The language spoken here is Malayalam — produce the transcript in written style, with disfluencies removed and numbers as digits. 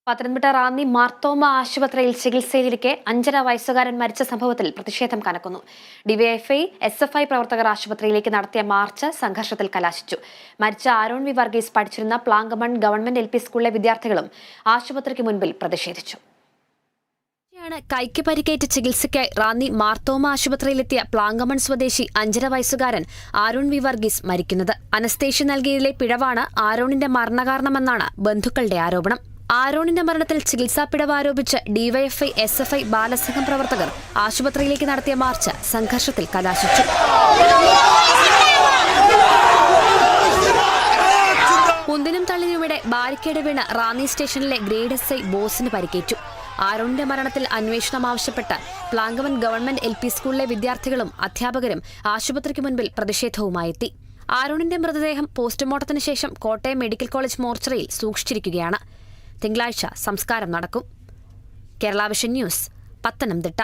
പത്തനംതിട്ട റാന്നി മാർത്തോമ ആശുപത്രിയിൽ ചികിത്സയിലിരിക്കെ 5.5 വയസ്സുകാരൻ മരിച്ച സംഭവത്തിൽ പ്രതിഷേധം കനക്കുന്നു. ഡിവൈഎഫ്ഐ, SFI പ്രവർത്തകർ ആശുപത്രിയിലേക്ക് നടത്തിയ മാർച്ച് സംഘർഷത്തിൽ കലാശിച്ചു. മരിച്ച ആരോൺ വി വർഗീസ് പഠിച്ചിരുന്ന പ്ലാങ്കമൺ ഗവൺമെന്റ് LP സ്കൂളിലെ വിദ്യാർത്ഥികളും ആശുപത്രിക്ക് മുൻപിൽ പ്രതിഷേധിച്ചു. കൈക്ക് പരിക്കേറ്റ് ചികിത്സയ്ക്കായി റാന്നി മാർത്തോമ ആശുപത്രിയിലെത്തിയ പ്ലാങ്കമൺ സ്വദേശി 5.5 വയസ്സുകാരൻ ആരോൺ വി വർഗീസ് മരിക്കുന്നത്. അനസ്തേഷ്യ നൽകിയതിലെ പിഴവാണ് ആരോണിന്റെ മരണകാരണമെന്നാണ് ബന്ധുക്കളുടെ ആരോപണം. ആരോണിന്റെ മരണത്തിൽ ചികിത്സാ പിഴവ് ആരോപിച്ച് ഡിവൈഎഫ്ഐ, SFI ബാലസംഘം പ്രവർത്തകർ ആശുപത്രിയിലേക്ക് നടത്തിയ മാർച്ച് സംഘർഷത്തിൽ കലാശിച്ചു. മുന്തിനും തള്ളിനുമിടെ ബാരിക്കേഡ് വീണ് റാന്നി സ്റ്റേഷനിലെ ഗ്രേഡ് SI ബോസിന് പരിക്കേറ്റു. ആരോണിന്റെ മരണത്തിൽ അന്വേഷണം ആവശ്യപ്പെട്ട് പ്ലാങ്കമൺ ഗവൺമെന്റ് LP സ്കൂളിലെ വിദ്യാർത്ഥികളും അധ്യാപകരും ആശുപത്രിക്ക് മുൻപിൽ പ്രതിഷേധവുമായെത്തി. ആരോണിന്റെ മൃതദേഹം പോസ്റ്റ്മോർട്ടത്തിന് ശേഷം കോട്ടയം മെഡിക്കൽ കോളേജ് മോർച്ചറിയിൽ സൂക്ഷിച്ചിരിക്കുകയാണ്. തിങ്കളാഴ്ച സംസ്കാരം നടക്കും. Kerala vision news, Pathanamthitta.